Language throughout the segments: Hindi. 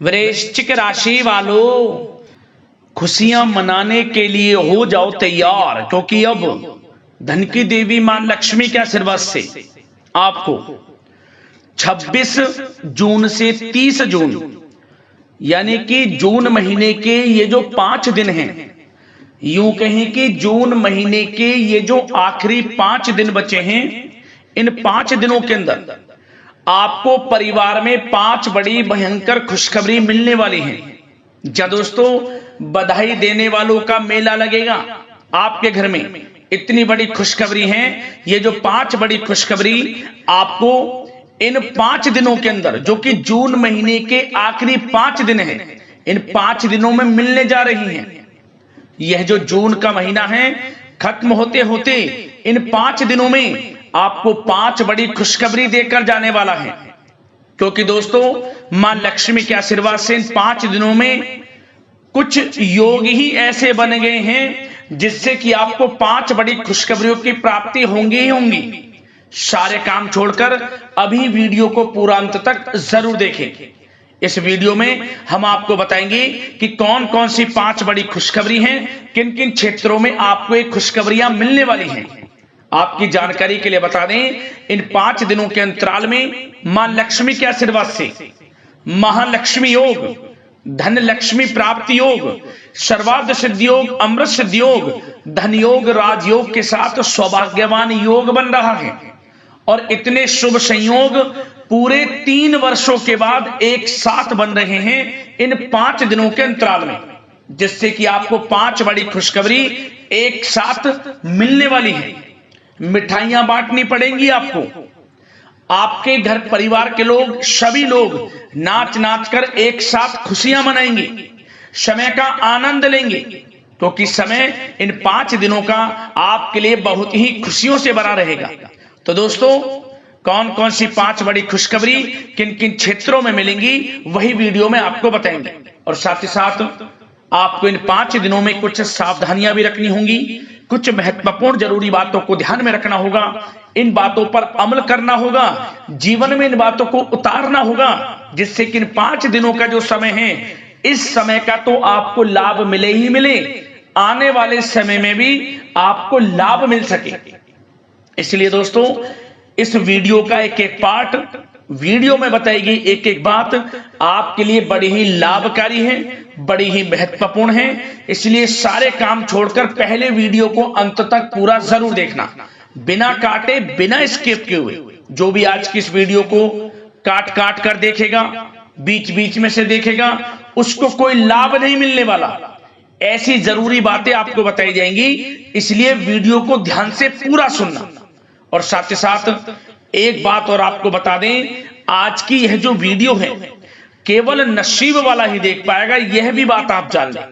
वृश्चिक राशि वालों, खुशियां मनाने के लिए हो जाओ तैयार, क्योंकि अब धन की देवी मां लक्ष्मी के आशीर्वाद से आपको 26 जून से 30 जून यानी कि जून महीने के ये जो 5 दिन हैं, यूं कहें कि जून महीने के ये जो आखिरी 5 दिन बचे हैं, इन 5 दिनों के अंदर आपको परिवार में 5 बड़ी भयंकर खुशखबरी मिलने वाली है। जा दोस्तों, बधाई देने वालों का मेला लगेगा आपके घर में। इतनी बड़ी खुशखबरी है। ये जो 5 बड़ी खुशखबरी आपको इन 5 दिनों के अंदर, जो कि जून महीने के आखिरी 5 दिन हैं, इन 5 दिनों में मिलने जा रही हैं। यह जो जून का महीना है, खत्म होते होते इन 5 दिनों में आपको 5 बड़ी खुशखबरी देकर जाने वाला है। क्योंकि दोस्तों, मां लक्ष्मी के आशीर्वाद से इन 5 दिनों में कुछ योग ही ऐसे बन गए हैं जिससे कि आपको 5 बड़ी खुशखबरियों की प्राप्ति होंगी ही होंगी। सारे काम छोड़कर अभी वीडियो को पूरा अंत तक जरूर देखें। इस वीडियो में हम आपको बताएंगे कि कौन कौन सी 5 बड़ी खुशखबरी हैं, किन किन क्षेत्रों में आपको ये खुशखबरियां मिलने वाली हैं। आपकी जानकारी के लिए बता दें, इन 5 दिनों के अंतराल में मां लक्ष्मी के आशीर्वाद से महालक्ष्मी योग, धन लक्ष्मी प्राप्ति योग, सर्वार्थ सिद्धि योग, अमृत सिद्धि योग, धन योग, राजयोग के साथ सौभाग्यवान योग बन रहा है। और इतने शुभ संयोग पूरे 3 वर्षों के बाद एक साथ बन रहे हैं इन 5 दिनों के अंतराल में, जिससे कि आपको 5 बड़ी खुशखबरी एक साथ मिलने वाली है। मिठाइयां बांटनी पड़ेंगी आपको। आपके घर परिवार के लोग, सभी लोग नाच नाच कर एक साथ खुशियां मनाएंगे, समय का आनंद लेंगे, क्योंकि समय इन 5 दिनों का आपके लिए बहुत ही खुशियों से भरा रहेगा। तो दोस्तों, कौन कौन सी 5 बड़ी खुशखबरी किन किन क्षेत्रों में मिलेंगी, वही वीडियो में आपको बताएंगे। और साथ ही साथ आपको इन 5 दिनों में कुछ सावधानियां भी रखनी होंगी, कुछ महत्वपूर्ण जरूरी बातों को ध्यान में रखना होगा, इन बातों पर अमल करना होगा, जीवन में इन बातों को उतारना होगा, जिससे कि इन 5 दिनों का जो समय है, इस समय का तो आपको लाभ मिले ही मिले, आने वाले समय में भी आपको लाभ मिल सके। इसलिए दोस्तों, इस वीडियो का एक एक पार्ट, वीडियो में बताई गई एक एक बात आपके लिए बड़ी ही लाभकारी है, बड़ी ही महत्वपूर्ण है। इसलिए सारे काम छोड़कर पहले वीडियो को अंत तक पूरा जरूर देखना, बिना काटे, बिना स्किप किए हुए। जो भी आज की इस वीडियो को काट काट कर देखेगा, बीच बीच में से देखेगा, उसको कोई लाभ नहीं मिलने वाला। ऐसी जरूरी बातें आपको बताई जाएंगी, इसलिए वीडियो को ध्यान से पूरा सुनना। और साथ ही साथ एक बात और आपको बता दें, आज की यह जो वीडियो है केवल नसीब वाला ही देख पाएगा, यह भी बात आप जान लें।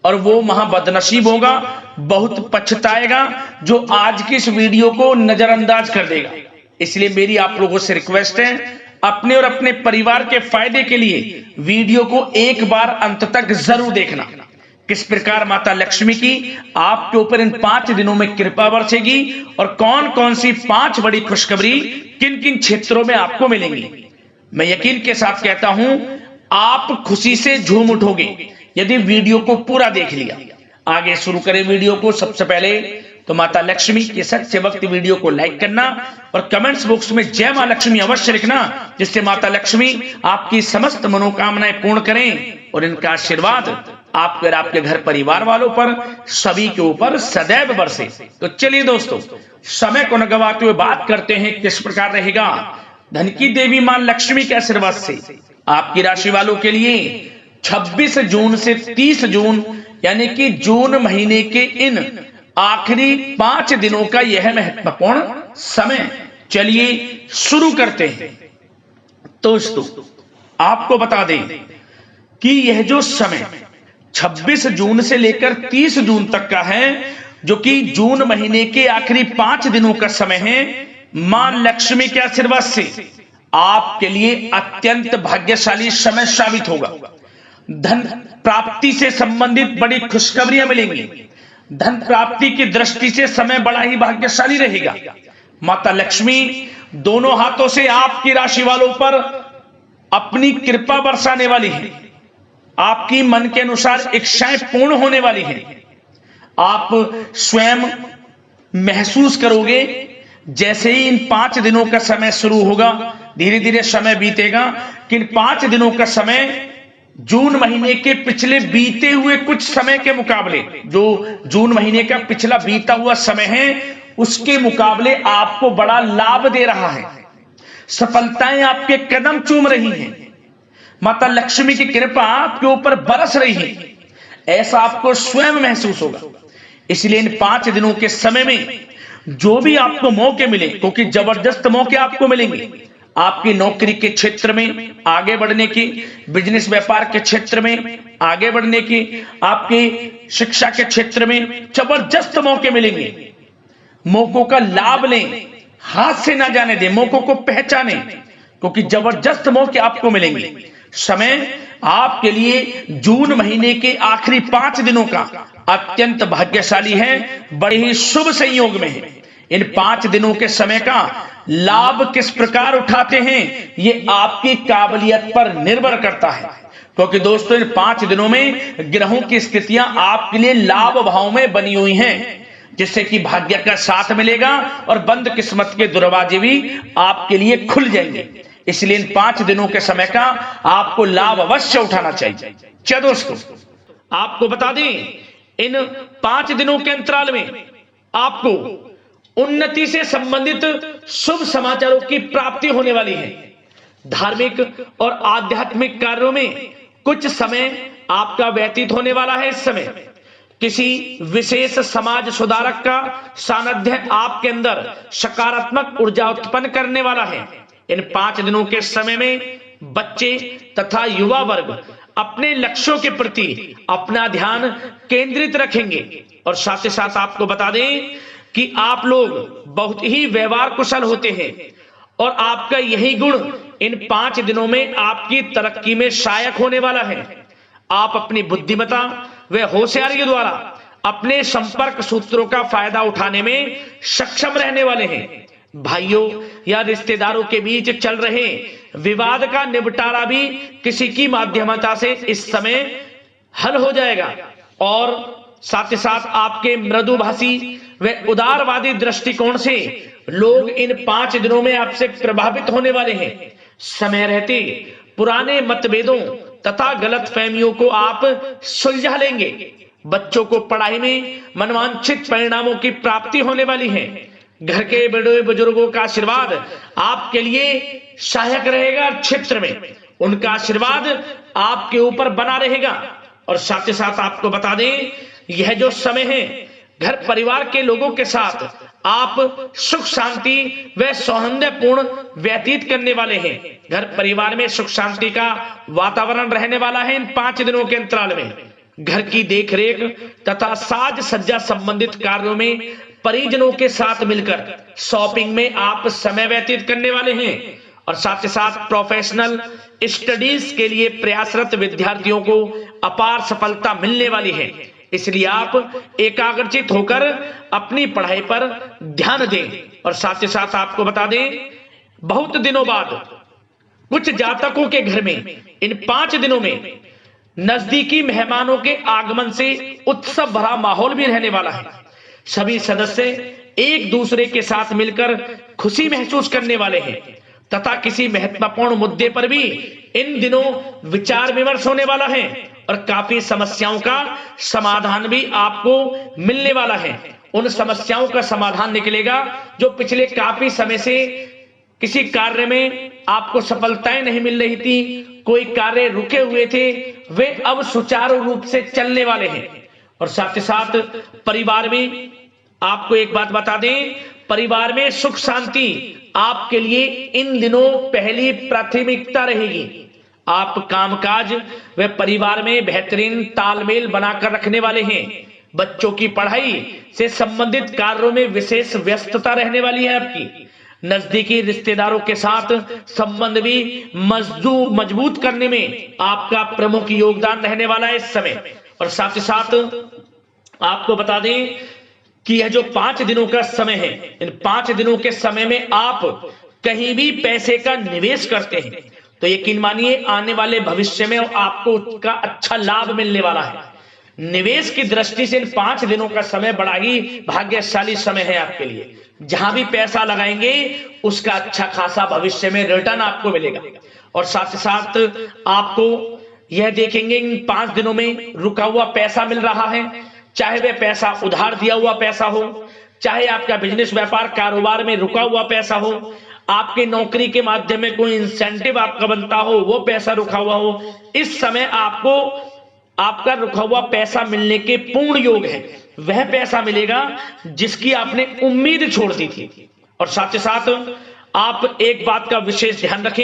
और वो महाबदनसीब होगा, बहुत पछताएगा, जो आज की इस वीडियो को नजरअंदाज कर देगा। इसलिए मेरी आप लोगों से रिक्वेस्ट है, अपने और अपने परिवार के फायदे के लिए वीडियो को एक बार अंत तक जरूर देखना। किस प्रकार माता लक्ष्मी की आपके ऊपर इन 5 दिनों में कृपा बरसेगी और कौन कौन सी 5 बड़ी खुशखबरी किन किन क्षेत्रों में आपको मिलेंगी। मैं यकीन के साथ कहता हूं, आप खुशी से झूम उठोगे यदि वीडियो को पूरा देख लिया। आगे शुरू करें वीडियो को। सबसे पहले तो माता लक्ष्मी के सच्चे वक्त वीडियो को लाइक करना और कमेंट्स बॉक्स में जय मां लक्ष्मी अवश्य लिखना, जिससे माता लक्ष्मी आपकी समस्त मनोकामनाएं पूर्ण करें और इनका आशीर्वाद आपके और आपके घर परिवार वालों पर, सभी के ऊपर सदैव बरसे। तो चलिए दोस्तों, समय को न गवाते हुए बात करते हैं किस प्रकार रहेगा धन की देवी मां लक्ष्मी के आशीर्वाद से आपकी राशि वालों के लिए 26 जून से 30 जून यानी कि जून महीने के इन आखिरी 5 दिनों का यह महत्वपूर्ण समय। चलिए शुरू करते हैं। दोस्तों, आपको बता दें कि यह जो समय 26 जून से लेकर 30 जून तक का है, जो कि जून महीने के आखिरी 5 दिनों का समय है, मां लक्ष्मी के आशीर्वाद से आपके लिए अत्यंत भाग्यशाली समय साबित होगा। धन प्राप्ति से संबंधित बड़ी खुशखबरियां मिलेंगी। धन प्राप्ति की दृष्टि से समय बड़ा ही भाग्यशाली रहेगा। माता लक्ष्मी दोनों हाथों से आपकी राशि वालों पर अपनी कृपा बरसाने वाली है, आपकी मन के अनुसार इच्छाएं पूर्ण होने वाली हैं। आप स्वयं महसूस करोगे जैसे ही इन 5 दिनों का समय शुरू होगा, धीरे धीरे समय बीतेगा कि इन 5 दिनों का समय जून महीने के पिछले बीते हुए कुछ समय के मुकाबले, जो जून महीने का पिछला बीता हुआ समय है उसके मुकाबले आपको बड़ा लाभ दे रहा है। सफलताएं आपके कदम चूम रही हैं, माता लक्ष्मी की कृपा आपके ऊपर बरस रही है, ऐसा आपको स्वयं महसूस होगा। इसलिए इन 5 दिनों के समय में जो भी आपको मौके मिले, क्योंकि जबरदस्त मौके आपको मिलेंगे, आपकी नौकरी के क्षेत्र में आगे बढ़ने की, बिजनेस व्यापार के क्षेत्र में आगे बढ़ने की, आपकी शिक्षा के क्षेत्र में जबरदस्त मौके मिलेंगे। मौकों का लाभ लें, हाथ से ना जाने दें, मौकों को पहचानें, क्योंकि जबरदस्त मौके आपको मिलेंगे। समय आपके लिए जून महीने के आखिरी 5 दिनों का अत्यंत भाग्यशाली है, बड़े ही शुभ संयोग में है। इन 5 दिनों के समय का लाभ किस प्रकार उठाते हैं ये आपकी काबिलियत पर निर्भर करता है, क्योंकि दोस्तों इन 5 दिनों में ग्रहों की स्थितियां आपके लिए लाभ भाव में बनी हुई हैं, जिससे कि भाग्य का साथ मिलेगा और बंद किस्मत के दरवाजे भी आपके लिए खुल जाएंगे। इसलिए इन 5 दिनों के समय का आपको लाभ अवश्य उठाना चाहिए। क्या दोस्तों, आपको बता दें इन 5 दिनों के अंतराल में आपको उन्नति से संबंधित शुभ समाचारों की प्राप्ति होने वाली है। धार्मिक और आध्यात्मिक कार्यों में कुछ समय आपका व्यतीत होने वाला है। इस समय किसी विशेष समाज सुधारक का सानिध्य आपके अंदर सकारात्मक ऊर्जा उत्पन्न करने वाला है। इन 5 दिनों के समय में बच्चे तथा युवा वर्ग अपने लक्ष्यों के प्रति अपना ध्यान केंद्रित रखेंगे। और साथ ही साथ आपको बता दें कि आप लोग बहुत ही व्यवहार कुशल होते हैं और आपका यही गुण इन 5 दिनों में आपकी तरक्की में सहायक होने वाला है। आप अपनी बुद्धिमत्ता व होशियारी के द्वारा अपने संपर्क सूत्रों का फायदा उठाने में सक्षम रहने वाले हैं। भाइयों या रिश्तेदारों के बीच चल रहे विवाद का निपटारा भी किसी की माध्यमता से इस समय हल हो जाएगा। और साथ ही साथ आपके मृदुभाषी व उदारवादी दृष्टिकोण से लोग इन 5 दिनों में आपसे प्रभावित होने वाले हैं। समय रहते पुराने मतभेदों तथा गलतफहमियों को आप सुलझा लेंगे। बच्चों को पढ़ाई में मनवांछित परिणामों की प्राप्ति होने वाली है। घर के बड़े बुजुर्गों का आशीर्वाद आपके लिए सहायक रहेगा। क्षेत्र में उनका आशीर्वाद आपके ऊपर बना रहेगा। और साथ ही साथ आपको बता दें यह जो समय है घर परिवार के लोगों के साथ आप सुख शांति व सौहार्दपूर्ण व्यतीत करने वाले हैं। घर परिवार में सुख शांति का वातावरण रहने वाला है। इन 5 दिनों के अंतराल में घर की देखरेख तथा साज सज्जा संबंधित कार्यों में परिजनों के साथ मिलकर शॉपिंग में आप समय व्यतीत करने वाले हैं। और साथ ही साथ प्रोफेशनल स्टडीज के लिए प्रयासरत विद्यार्थियों को अपार सफलता मिलने वाली है। इसलिए आप एकाग्रचित होकर अपनी पढ़ाई पर ध्यान दें। और साथ ही साथ आपको बता दें बहुत दिनों बाद कुछ जातकों के घर में इन 5 दिनों में नजदीकी मेहमानों के आगमन से उत्सव भरा माहौल भी रहने वाला है। सभी सदस्य एक दूसरे के साथ मिलकर खुशी महसूस करने वाले हैं तथा किसी महत्वपूर्ण मुद्दे पर भी इन दिनों विचार विमर्श होने वाला है और काफी समस्याओं का समाधान भी आपको मिलने वाला है। उन समस्याओं का समाधान निकलेगा जो पिछले काफी समय से किसी कार्य में आपको सफलताएं नहीं मिल रही थी, कोई कार्य रुके हुए थे, वे अब सुचारू रूप से चलने वाले हैं। और साथ ही साथ परिवार में आपको एक बात बता दें, परिवार में सुख शांति आपके लिए इन दिनों पहली प्राथमिकता रहेगी। आप कामकाज व परिवार में बेहतरीन तालमेल बनाकर रखने वाले हैं। बच्चों की पढ़ाई से संबंधित कार्यों में विशेष व्यस्तता रहने वाली है आपकी। नजदीकी रिश्तेदारों के साथ संबंध भी मजबूत करने में आपका प्रमुख योगदान रहने वाला है इस समय। और साथ ही साथ आपको बता दें कि यह जो 5 दिनों का समय है, इन 5 दिनों के समय में आप कहीं भी पैसे का निवेश करते हैं तो यकीन मानिए आने वाले भविष्य में आपको उसका अच्छा लाभ मिलने वाला है। निवेश की दृष्टि से इन 5 दिनों का समय बड़ा ही भाग्यशाली समय है आपके लिए। जहां भी पैसा लगाएंगे उसका अच्छा खासा भविष्य में रिटर्न आपको मिलेगा। और साथ ही साथ आपको यह देखेंगे इन 5 दिनों में रुका हुआ पैसा मिल रहा है, चाहे वह पैसा उधार दिया हुआ पैसा हो, चाहे आपका बिजनेस व्यापार कारोबार में रुका हुआ पैसा हो, आपके नौकरी के माध्यम में कोई इंसेंटिव आपका बनता हो, वो पैसा रुका हुआ हो, इस समय आपको आपका रुका हुआ पैसा मिलने के पूर्ण योग है। वह पैसा मिलेगा जिसकी आपने उम्मीद छोड़ दी थी। और साथ ही साथ आप एक बात का विशेष ध्यान रखें,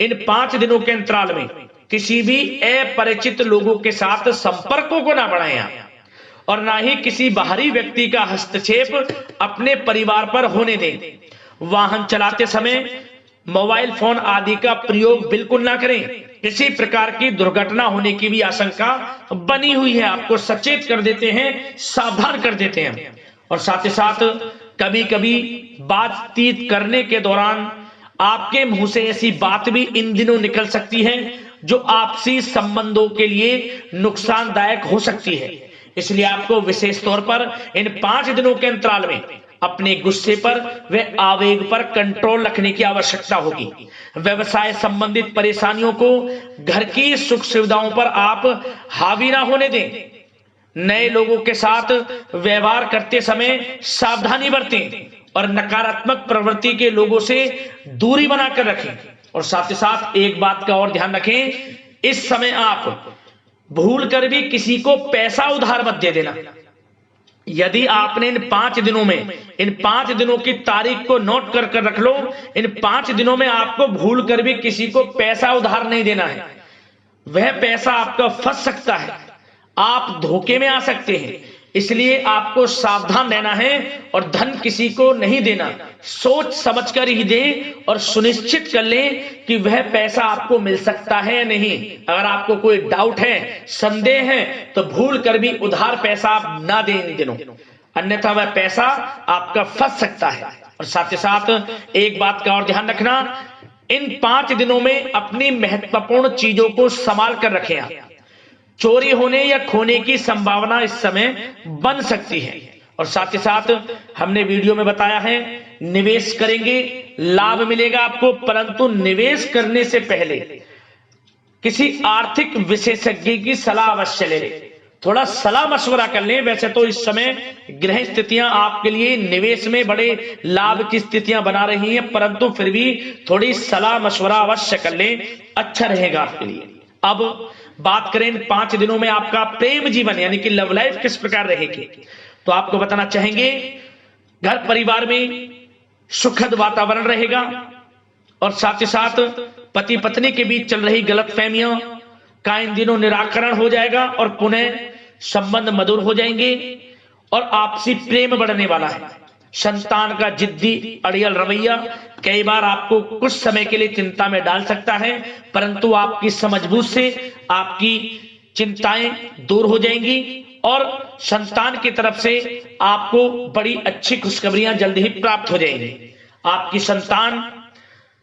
इन 5 दिनों के अंतराल में किसी भी अपरिचित लोगों के साथ संपर्कों को ना बढ़ाएं आप, और ना ही किसी बाहरी व्यक्ति का हस्तक्षेप अपने परिवार पर होने दें। वाहन चलाते समय मोबाइल फोन आदि का प्रयोग बिल्कुल ना करें। किसी प्रकार की दुर्घटना होने की भी आशंका बनी हुई है, आपको सचेत कर देते हैं, सावधान कर देते हैं। और साथ ही साथ कभी कभी बातचीत करने के दौरान आपके मुंह से ऐसी बात भी इन दिनों निकल सकती है जो आपसी संबंधों के लिए नुकसानदायक हो सकती है। इसलिए आपको विशेष तौर पर इन 5 दिनों के अंतराल में अपने गुस्से पर व आवेग पर कंट्रोल रखने की आवश्यकता होगी। व्यवसाय संबंधित परेशानियों को घर की सुख सुविधाओं पर आप हावी ना होने दें। नए लोगों के साथ व्यवहार करते समय सावधानी बरतें और नकारात्मक प्रवृत्ति के लोगों से दूरी बनाकर रखें। और साथ ही साथ एक बात का और ध्यान रखें, इस समय आप भूल कर भी किसी को पैसा उधार मत दे देना। यदि आपने इन 5 दिनों में इन 5 दिनों की तारीख को नोट कर कर रख लो, इन 5 दिनों में आपको भूल कर भी किसी को पैसा उधार नहीं देना है। वह पैसा आपका फंस सकता है, आप धोखे में आ सकते हैं। इसलिए आपको सावधान रहना है और धन किसी को नहीं देना, सोच समझकर ही दें और सुनिश्चित कर लें कि वह पैसा आपको मिल सकता है या नहीं। अगर आपको कोई डाउट है, संदेह है, तो भूल कर भी उधार पैसा आप ना दें इन दिनों, अन्यथा वह पैसा आपका फंस सकता है। और साथ ही साथ एक बात का और ध्यान रखना, इन 5 दिनों में अपनी महत्वपूर्ण चीजों को संभाल कर रखें आप। चोरी होने या खोने की संभावना इस समय बन सकती है। और साथ ही साथ हमने वीडियो में बताया है, निवेश करेंगे लाभ मिलेगा आपको, परंतु निवेश करने से पहले किसी आर्थिक विशेषज्ञ की सलाह अवश्य ले लें, थोड़ा सलाह मशवरा कर लें। वैसे तो इस समय ग्रह स्थितियां आपके लिए निवेश में बड़े लाभ की स्थितियां बना रही हैं, परंतु फिर भी थोड़ी सलाह मशवरा अवश्य कर लें, अच्छा रहेगा आपके लिए। अब बात करें इन 5 दिनों में आपका प्रेम जीवन यानी कि लव लाइफ किस प्रकार रहेगी, तो आपको बताना चाहेंगे घर परिवार में सुखद वातावरण रहेगा। और साथ ही साथ पति पत्नी के बीच चल रही गलतफहमियों का इन दिनों निराकरण हो जाएगा और पुनः संबंध मधुर हो जाएंगे और आपसी प्रेम बढ़ने वाला है। संतान का जिद्दी अड़ियल रवैया कई बार आपको कुछ समय के लिए चिंता में डाल सकता है, परंतु आपकी समझबूझ से आपकी चिंताएं दूर हो जाएंगी और संतान की तरफ से आपको बड़ी अच्छी खुशखबरियां जल्द ही प्राप्त हो जाएंगी। आपकी संतान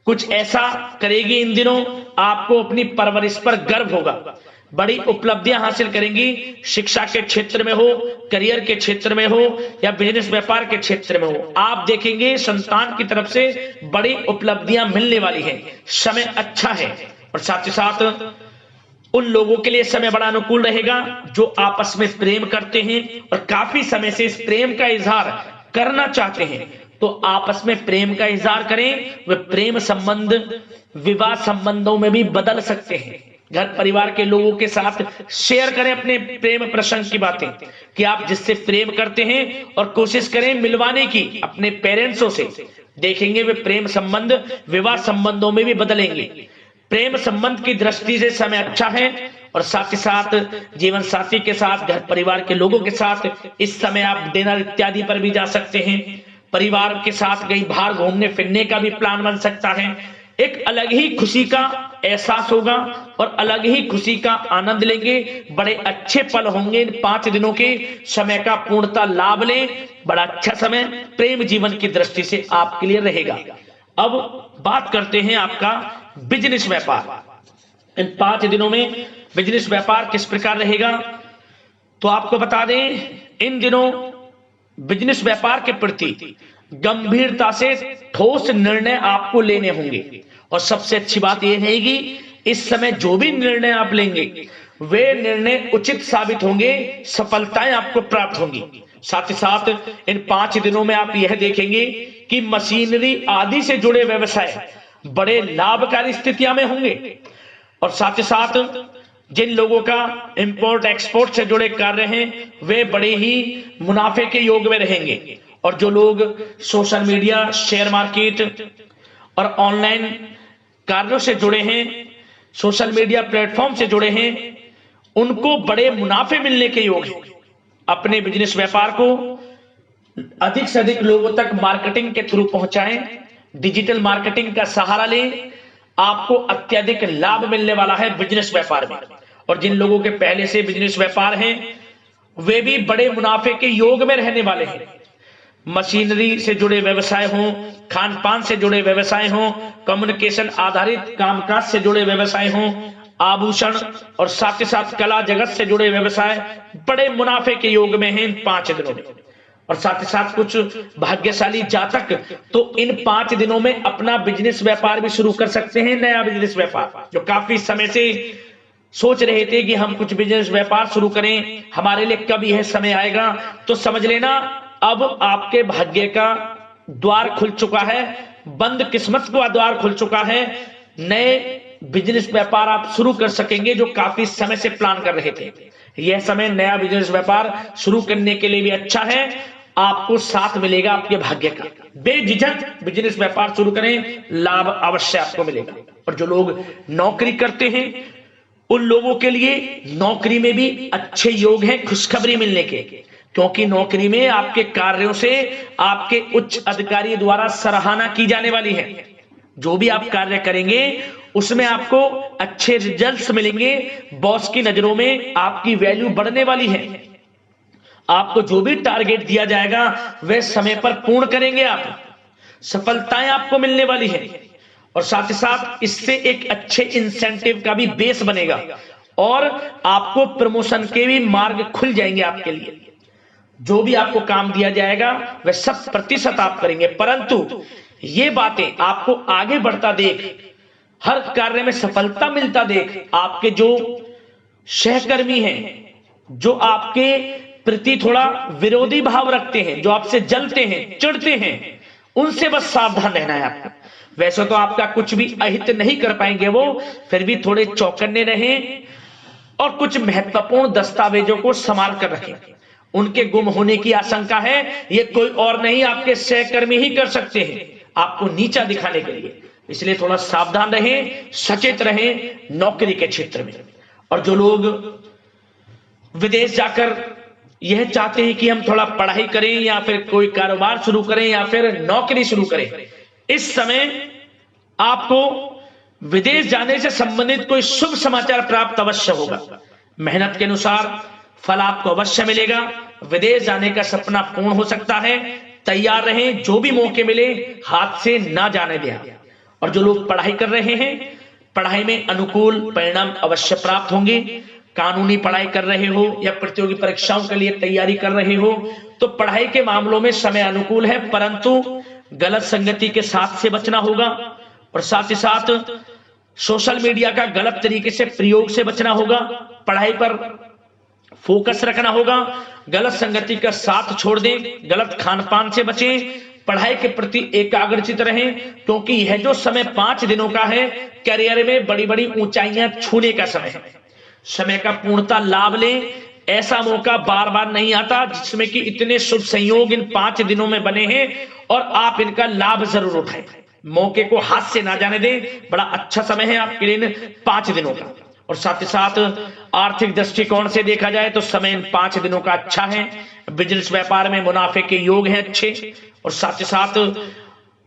कुछ ऐसा करेगी इन दिनों, आपको अपनी परवरिश पर गर्व होगा। बड़ी उपलब्धियां हासिल करेंगी, शिक्षा के क्षेत्र में हो, करियर के क्षेत्र में हो या बिजनेस व्यापार के क्षेत्र में हो। आप देखेंगे संतान की तरफ से बड़ी उपलब्धियां मिलने वाली हैं, समय अच्छा है। और साथ ही साथ उन लोगों के लिए समय बड़ा अनुकूल रहेगा जो आपस में प्रेम करते हैं और काफी समय से इस प्रेम का इजहार करना चाहते हैं, तो आपस में प्रेम का इजहार करें। वे प्रेम संबंध विवाह संबंधों में भी बदल सकते हैं। घर परिवार के लोगों के साथ शेयर करें अपने प्रेम प्रसंग की बातें कि आप जिससे प्रेम करते हैं और कोशिश करें मिलवाने की अपने पेरेंट्सों से। देखेंगे वे प्रेम संबंध विवाह संबंधों में भी बदलेंगे। प्रेम संबंध की दृष्टि से समय अच्छा है। और साथ ही साथ जीवन साथी के साथ, घर परिवार के लोगों के साथ इस समय आप डिनर इत्यादि पर भी जा सकते हैं। परिवार के साथ कहीं बाहर घूमने फिरने का भी प्लान बन सकता है। एक अलग ही खुशी का एहसास होगा और अलग ही खुशी का आनंद लेंगे। बड़े अच्छे पल होंगे इन 5 दिनों के, समय का पूर्णतः लाभ लें। बड़ा अच्छा समय प्रेम जीवन की दृष्टि से आपके लिए रहेगा। अब बात करते हैं आपका बिजनेस व्यापार। इन 5 दिनों में बिजनेस व्यापार किस प्रकार रहेगा, तो आपको बता दें, इन दिनों बिजनेस व्यापार के प्रति गंभीरता से ठोस निर्णय आपको लेने होंगे। और सबसे अच्छी बात यह रहेगी, इस समय जो भी निर्णय आप लेंगे वे निर्णय उचित साबित होंगे, सफलताएं आपको प्राप्त होंगी। साथ ही साथ इन 5 दिनों में आप यह देखेंगे कि मशीनरी आदि से जुड़े व्यवसाय बड़े लाभकारी स्थितियां में होंगे। और साथ ही साथ जिन लोगों का इंपोर्ट एक्सपोर्ट से जुड़े कार्य हैं वे बड़े ही मुनाफे के योग में रहेंगे। और जो लोग सोशल मीडिया, शेयर मार्केट और ऑनलाइन कार्यों से जुड़े हैं, सोशल मीडिया प्लेटफॉर्म से जुड़े हैं, उनको बड़े मुनाफे मिलने के योग हैं। अपने बिजनेस व्यापार को अधिक से अधिक लोगों तक मार्केटिंग के थ्रू पहुंचाएं, डिजिटल मार्केटिंग का सहारा लें, आपको अत्यधिक लाभ मिलने वाला है बिजनेस व्यापार में। और जिन लोगों के पहले से बिजनेस व्यापार हैं वे भी बड़े मुनाफे के योग में रहने वाले हैं। मशीनरी से जुड़े व्यवसाय हों, खान पान से जुड़े व्यवसाय हों, कम्युनिकेशन आधारित कामकाज से जुड़े व्यवसाय हों, आभूषण और साथ ही साथ कला जगत से जुड़े व्यवसाय बड़े मुनाफे के योग में हैं इन 5 दिनों में। और साथ ही साथ कुछ भाग्यशाली जातक तो इन 5 दिनों में अपना बिजनेस व्यापार भी शुरू कर सकते हैं, नया बिजनेस व्यापार। जो काफी समय से सोच रहे थे कि हम कुछ बिजनेस व्यापार शुरू करें, हमारे लिए कब यह समय आएगा, तो समझ लेना अब आपके भाग्य का द्वार खुल चुका है, बंद किस्मत का द्वार खुल चुका है। नए बिजनेस व्यापार आप शुरू कर सकेंगे जो काफी समय से प्लान कर रहे थे। यह समय नया बिजनेस व्यापार शुरू करने के लिए भी अच्छा है, आपको साथ मिलेगा आपके भाग्य का। बेझिझक बिजनेस व्यापार शुरू करें, लाभ अवश्य आपको मिलेगा। और जो लोग नौकरी करते हैं उन लोगों के लिए नौकरी में भी अच्छे योग हैं खुशखबरी मिलने के, क्योंकि नौकरी में आपके कार्यों से आपके उच्च अधिकारी द्वारा सराहना की जाने वाली है। जो भी आप कार्य करेंगे उसमें आपको अच्छे रिजल्ट्स मिलेंगे, बॉस की नजरों में आपकी वैल्यू बढ़ने वाली है। आपको जो भी टारगेट दिया जाएगा वह समय पर पूर्ण करेंगे आप, सफलताएं आपको मिलने वाली है। और साथ ही साथ इससे एक अच्छे इंसेंटिव का भी बेस बनेगा और आपको प्रमोशन के भी मार्ग खुल जाएंगे आपके लिए। जो भी आपको काम दिया जाएगा वह 100% आप करेंगे, परंतु ये बातें आपको आगे बढ़ता देख, हर कार्य में सफलता मिलता देख, आपके जो सहकर्मी हैं, जो आपके प्रति थोड़ा विरोधी भाव रखते हैं, जो आपसे जलते हैं, चिढ़ते हैं, उनसे बस सावधान रहना है आपको। वैसे तो आपका कुछ भी अहित नहीं कर पाएंगे वो, फिर भी थोड़े चौकन्ने रहें और कुछ महत्वपूर्ण दस्तावेजों को संभाल कर रखें। उनके गुम होने की आशंका है, ये कोई और नहीं आपके सहकर्मी ही कर सकते हैं आपको नीचा दिखाने के लिए। इसलिए थोड़ा सावधान रहें, सचेत रहें नौकरी के क्षेत्र में। और जो लोग विदेश जाकर यह चाहते हैं कि हम थोड़ा पढ़ाई करें या फिर कोई कारोबार शुरू करें या फिर नौकरी शुरू करें, इस समय आपको विदेश जाने से संबंधित कोई शुभ समाचार प्राप्त अवश्य होगा। मेहनत के अनुसार फल आपको अवश्य मिलेगा। विदेश जाने का सपना पूर्ण हो सकता है, तैयार रहें, जो भी मौके मिले हाथ से ना जाने दें। और जो लोग पढ़ाई कर रहे हैं, पढ़ाई में अनुकूल परिणाम अवश्य प्राप्त होंगे। कानूनी पढ़ाई कर रहे हो या प्रतियोगी परीक्षाओं के लिए तैयारी कर रहे हो तो पढ़ाई के मामलों में समय अनुकूल है, परंतु गलत संगति के साथ से बचना होगा। और साथ ही साथ सोशल मीडिया का गलत तरीके से प्रयोग से बचना होगा। पढ़ाई पर फोकस रखना होगा, गलत संगति का साथ छोड़ दें, गलत खान पान से बचें, पढ़ाई के प्रति एकाग्रचित रहें, क्योंकि यह जो समय 5 दिनों का है करियर में बड़ी बड़ी ऊंचाइयां छूने का समय है। समय का पूर्णता लाभ लें, ऐसा मौका बार बार नहीं आता जिसमें कि इतने शुभ संयोग इन 5 दिनों में बने हैं और आप इनका लाभ जरूर उठाएं। मौके को हाथ से ना जाने दें, बड़ा अच्छा समय है आपके लिए 5 दिनों का। और साथ ही साथ आर्थिक दृष्टिकोण से देखा जाए तो समय इन 5 दिनों का अच्छा है। बिजनेस व्यापार में मुनाफे के योग हैं अच्छे, और साथ ही साथ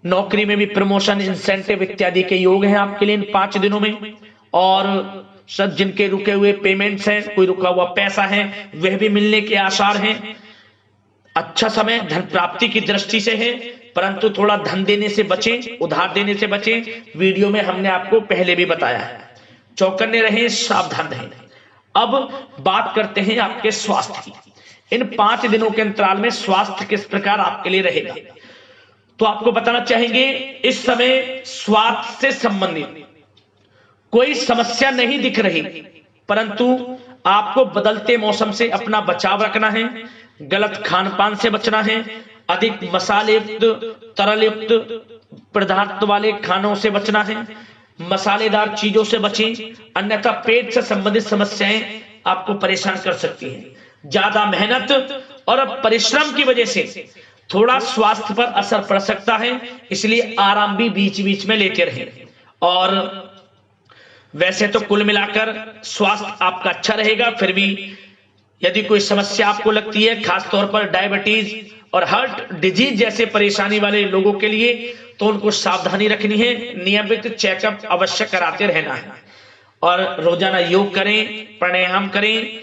नौकरी में भी प्रमोशन, इंसेंटिव इत्यादि के योग हैं आपके लिए इन 5 दिनों में। और सब जिनके रुके हुए पेमेंट्स हैं, कोई रुका हुआ पैसा है, वह भी मिलने के आसार हैं। अच्छा समय धन प्राप्ति की दृष्टि से है, परंतु थोड़ा धन देने से बचें, उधार देने से बचें। वीडियो में हमने आपको पहले भी बताया है। चौकन्ने रहें, सावधान रहें। अब बात करते हैं आपके स्वास्थ्य की। इन 5 दिनों के अंतराल में स्वास्थ्य किस प्रकार आपके लिए रहेगा, तो आपको बताना चाहेंगे इस समय स्वास्थ्य से संबंधित कोई समस्या नहीं दिख रही, परंतु आपको बदलते मौसम से अपना बचाव रखना है, गलत खान पान से बचना है, अधिक मसाले युक्त, तरल युक्त पदार्थ वाले खानों से बचना है, मसालेदार चीजों से बचें, अन्यथा पेट से संबंधित समस्याएं आपको परेशान कर सकती हैं। ज्यादा मेहनत और परिश्रम की वजह से थोड़ा स्वास्थ्य पर असर पड़ सकता है, इसलिए आराम भी बीच बीच में लेते रहें। और वैसे तो कुल मिलाकर स्वास्थ्य आपका अच्छा रहेगा, फिर भी यदि कोई समस्या आपको लगती है, खासतौर पर डायबिटीज और हार्ट डिजीज जैसे परेशानी वाले लोगों के लिए, तो उनको सावधानी रखनी है, नियमित चेकअप अवश्य कराते रहना है और रोजाना योग करें, प्राणायाम करें,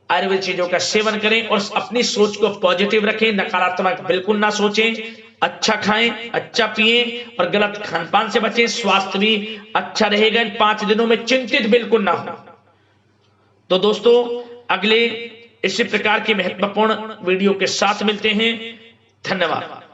आयुर्वेद चीजों का सेवन करें और अपनी सोच को पॉजिटिव रखें, नकारात्मक बिल्कुल ना सोचें। अच्छा खाएं, अच्छा पिएं और गलत खान पान से बचें। स्वास्थ्य भी अच्छा रहेगा। इन 5 दिनों में चिंतित बिल्कुल ना हो। तो दोस्तों, अगले इसी प्रकार की महत्वपूर्ण वीडियो के साथ मिलते हैं। धन्यवाद।